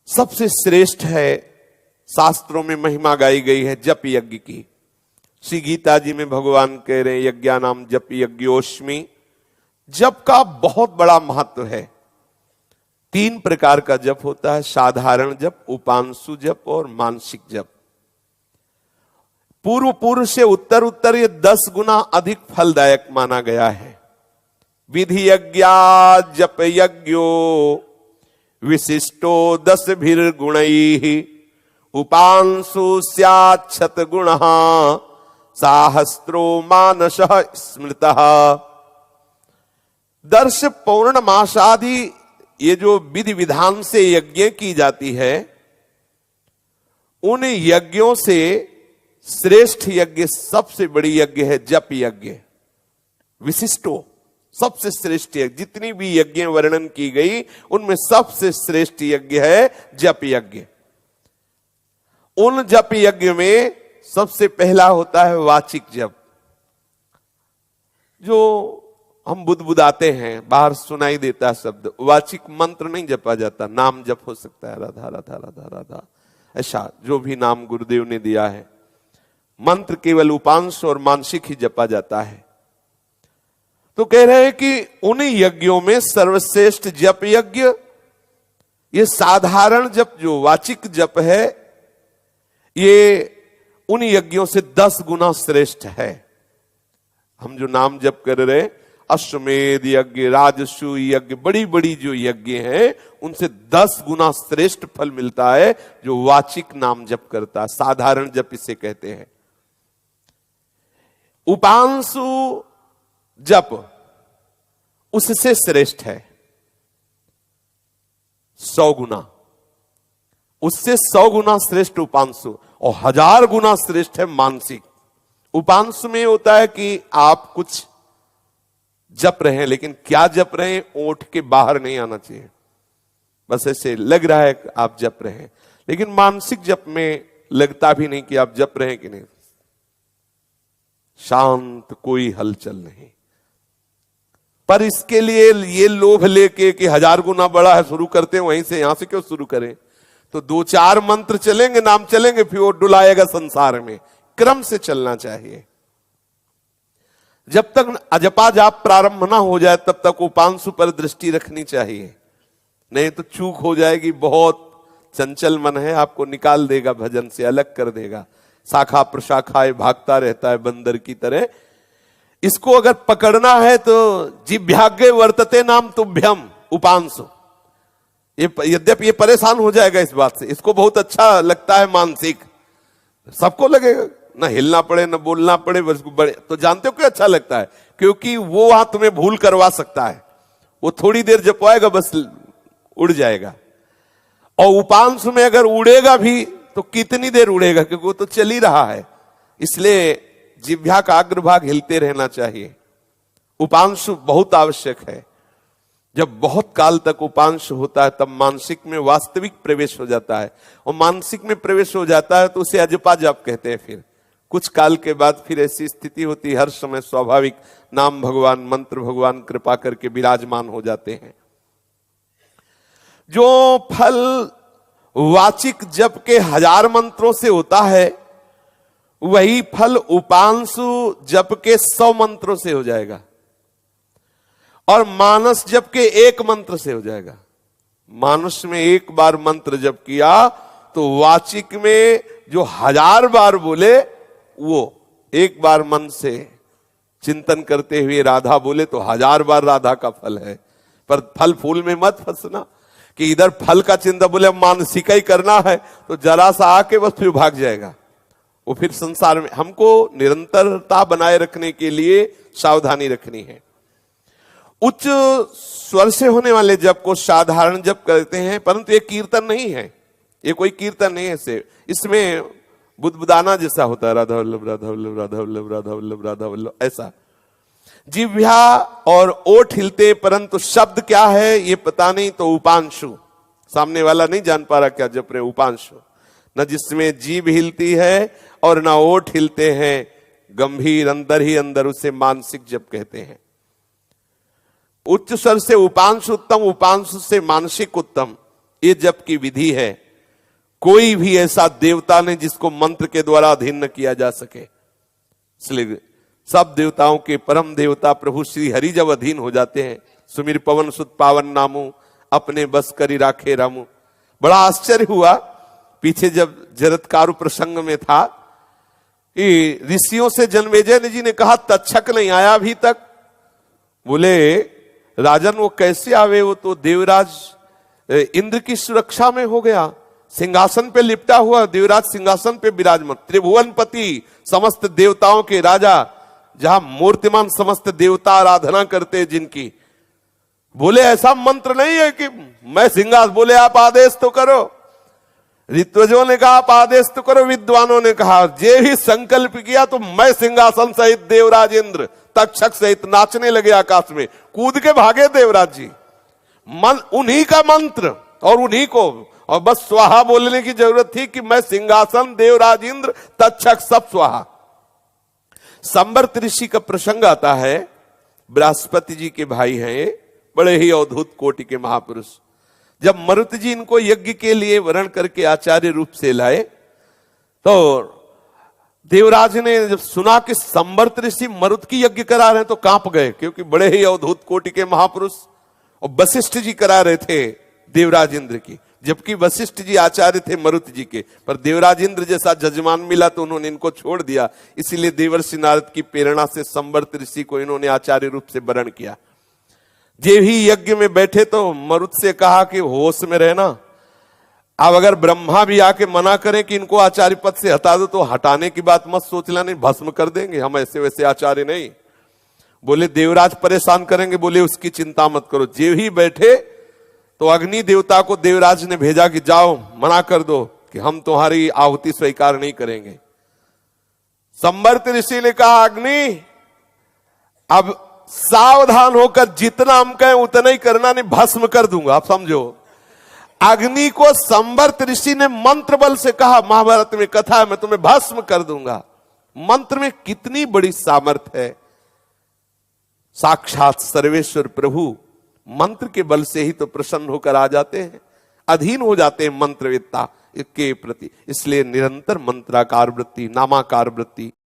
सबसे श्रेष्ठ है, शास्त्रों में महिमा गाई गई है जप यज्ञ की। श्री गीता जी में भगवान कह रहे हैं यज्ञानाम जप यज्ञोस्मि। जप का बहुत बड़ा महत्व है। 3 प्रकार का जप होता है, साधारण जप, उपांशु जप और मानसिक जप। पूर्व से उत्तर ये 10 गुना अधिक फलदायक माना गया है। विधि यज्ञा जप यज्ञो विशिष्टो 10 गुणैः उपांशु स्यात् शतगुणः साहस्रो मानसः स्मृतः। दर्श पौर्णमासादि ये जो विधि विधान से यज्ञ की जाती है, उन यज्ञों से श्रेष्ठ यज्ञ, सबसे बड़ी यज्ञ है जप यज्ञ। विशिष्टो, सबसे श्रेष्ठ यज्ञ। जितनी भी यज्ञ वर्णन की गई उनमें सबसे श्रेष्ठ यज्ञ है जप यज्ञ। उन जप यज्ञ में सबसे पहला होता है वाचिक जप, जो हम बुदबुदाते हैं, बाहर सुनाई देता शब्द। वाचिक मंत्र नहीं जपा जाता, नाम जप हो सकता है, राधा राधा राधा राधा, ऐसा जो भी नाम गुरुदेव ने दिया है। मंत्र केवल उपांश और मानसिक ही जपा जाता है। तो कह रहे हैं कि उन यज्ञों में सर्वश्रेष्ठ जप यज्ञ, ये साधारण जप जो वाचिक जप है, ये उन यज्ञों से 10 गुना श्रेष्ठ है। हम जो नाम जप कर रहे, अश्वमेध यज्ञ, राजसूय यज्ञ, बड़ी बड़ी जो यज्ञ हैं, उनसे 10 गुना श्रेष्ठ फल मिलता है जो वाचिक नाम जप करता है। साधारण जप इसे कहते हैं। उपांशु जप उससे श्रेष्ठ है 100 गुना, उससे 100 गुना श्रेष्ठ उपांशु, और 1000 गुना श्रेष्ठ है मानसिक। उपांशु में होता है कि आप कुछ जप रहे हैं, लेकिन क्या जप रहे हैं ओठ के बाहर नहीं आना चाहिए, बस ऐसे लग रहा है कि आप जप रहे हैं। लेकिन मानसिक जप में लगता भी नहीं कि आप जप रहे हैं कि नहीं, शांत, कोई हलचल नहीं। पर इसके लिए ये लोभ लेके कि 1000 गुना बड़ा है शुरू करते हैं, वहीं से यहां से क्यों शुरू करें। तो 2-4 मंत्र चलेंगे, नाम चलेंगे, फिर वो डुलाएगा संसार में। क्रम से चलना चाहिए। जब तक अजपा जाप प्रारंभ ना हो जाए तब तक उपांशु पर दृष्टि रखनी चाहिए, नहीं तो चूक हो जाएगी। बहुत चंचल मन है, आपको निकाल देगा भजन से, अलग कर देगा। शाखा प्रशाखाए भागता रहता है बंदर की तरह। इसको अगर पकड़ना है तो जिभ्याग्रे वर्तते नाम तुभ्यम उपांशु। ये यद्यपि ये परेशान हो जाएगा इस बात से, इसको बहुत अच्छा लगता है मानसिक, सबको लगेगा, ना हिलना पड़े ना बोलना पड़े, बस बड़े। तो जानते हो क्यों अच्छा लगता है? क्योंकि वो वहां तुम्हें भूल करवा सकता है। वो थोड़ी देर जपवाएगा, बस उड़ जाएगा। और उपांशु में अगर उड़ेगा भी तो कितनी देर उड़ेगा, क्योंकि वो तो चल ही रहा है। इसलिए जिह्वा का अग्रभाग हिलते रहना चाहिए। उपांशु बहुत आवश्यक है। जब बहुत काल तक उपांश होता है तब मानसिक में वास्तविक प्रवेश हो जाता है, और मानसिक में प्रवेश हो जाता है तो उसे अजपा जाप कहते हैं। फिर कुछ काल के बाद फिर ऐसी स्थिति होती है, हर समय स्वाभाविक नाम भगवान, मंत्र भगवान कृपा करके विराजमान हो जाते हैं। जो फल वाचिक जप के 1000 मंत्रों से होता है, वही फल उपांशु जप के 100 मंत्रों से हो जाएगा, और मानस जप के 1 मंत्र से हो जाएगा। मानस में 1 बार मंत्र जप किया तो वाचिक में जो 1000 बार बोले, वो 1 बार मन से चिंतन करते हुए राधा बोले तो 1000 बार राधा का फल है। पर फल फूल में मत फंसना कि इधर फल का चिंता, बोले मानसिक ही करना है तो जरा सा आके बस फिर भाग जाएगा वो। फिर संसार में हमको निरंतरता बनाए रखने के लिए सावधानी रखनी है। उच्च स्वर से होने वाले जप को साधारण जप कहते हैं, परंतु ये कीर्तन नहीं है, ये कोई कीर्तन नहीं है। इसमें बुदबुदाना जैसा होता है, राधा वल्लभ राधा वल्लभ राधा वल्लभ राधा वल्लभ राधा वल्लभ, ऐसा। जिह्वा और ओठ हिलते, परंतु शब्द क्या है ये पता नहीं, तो उपांशु। सामने वाला नहीं जान पा रहा क्या जप रहे, उपांशु। न जिसमें जीभ हिलती है और न ओठ हिलते हैं, गंभीर अंदर ही अंदर, उसे मानसिक जप कहते हैं। उच्च स्वर से उपांश उत्तम, उपांश से मानसिक उत्तम। ये जप की विधि है। कोई भी ऐसा देवता नहीं जिसको मंत्र के द्वारा अधीन न किया जा सके। इसलिए सब देवताओं के परम देवता प्रभु श्री हरि जब अधीन हो जाते हैं, सुमिर पवन सुत पावन नामू, अपने बस करी राखे रामू। बड़ा आश्चर्य हुआ पीछे जब जरत्कारु प्रसंग में था, ऋषियों से जन्मेजय जी ने कहा तक्षक नहीं आया अभी तक। बोले राजन वो कैसे आवे, वो तो देवराज इंद्र की सुरक्षा में हो गया, सिंहासन पे लिपटा हुआ, देवराज सिंहासन पे विराजमान, त्रिभुवनपति, समस्त देवताओं के राजा, जहां मूर्तिमान समस्त देवता आराधना करते जिनकी। बोले ऐसा मंत्र नहीं है कि मैं सिंहासन, बोले आप आदेश तो करो। ऋत्विजों ने कहा आप आदेश तो करो, विद्वानों ने कहा जे भी संकल्प किया तो मैं सिंहासन सहित देवराज इंद्र तक्षक सहित नाचने लगे आकाश में, कूद के भागे देवराज जी। उन्हीं का मंत्र और उन्हीं को, और बस स्वाहा बोलने की जरूरत थी कि मैं सिंहासन, देवराज इंद्र, तक्षक सब स्वाहा। संवर्त ऋषि का प्रसंग आता है, बृहस्पति जी के भाई हैं, बड़े ही अद्भुत कोटि के महापुरुष। जब मरुत जी इनको यज्ञ के लिए वर्ण करके आचार्य रूप से लाए, तो देवराज ने जब सुना कि संवर्त ऋषि मरुत की यज्ञ करा रहे हैं तो कांप गए, क्योंकि बड़े ही अद्भुत कोटि के महापुरुष। और वशिष्ठ जी करा रहे थे देवराज इंद्र की, जबकि वशिष्ठ जी आचार्य थे मरुत जी के, पर देवराज इंद्र जैसा जजमान मिला तो उन्होंने इनको छोड़ दिया। इसीलिए देवर्षि नारद की प्रेरणा से संवर्त ऋषि को इन्होंने आचार्य रूप से वर्ण किया। जे भी यज्ञ में बैठे तो मरुत से कहा कि होश में रहना, अब अगर ब्रह्मा भी आके मना करें कि इनको आचार्य पद से हटा दो तो हटाने की बात मत सोचना, नहीं भस्म कर देंगे, हम ऐसे वैसे आचार्य नहीं। बोले देवराज परेशान करेंगे, बोले उसकी चिंता मत करो। जे ही बैठे तो अग्नि देवता को देवराज ने भेजा कि जाओ मना कर दो कि हम तुम्हारी आहुति स्वीकार नहीं करेंगे। संवर्त ऋषि ने कहा अग्नि अब सावधान होकर जितना हम कहें उतना ही करना, नहीं भस्म कर दूंगा। आप समझो, अग्नि को संवर्त ऋषि ने मंत्र बल से कहा, महाभारत में कथा है, मैं तुम्हें भस्म कर दूंगा। मंत्र में कितनी बड़ी सामर्थ्य है। साक्षात सर्वेश्वर प्रभु मंत्र के बल से ही तो प्रसन्न होकर आ जाते हैं, अधीन हो जाते हैं मंत्रवेत्ता के प्रति। इसलिए निरंतर मंत्राकार वृत्ति, नामाकार वृत्ति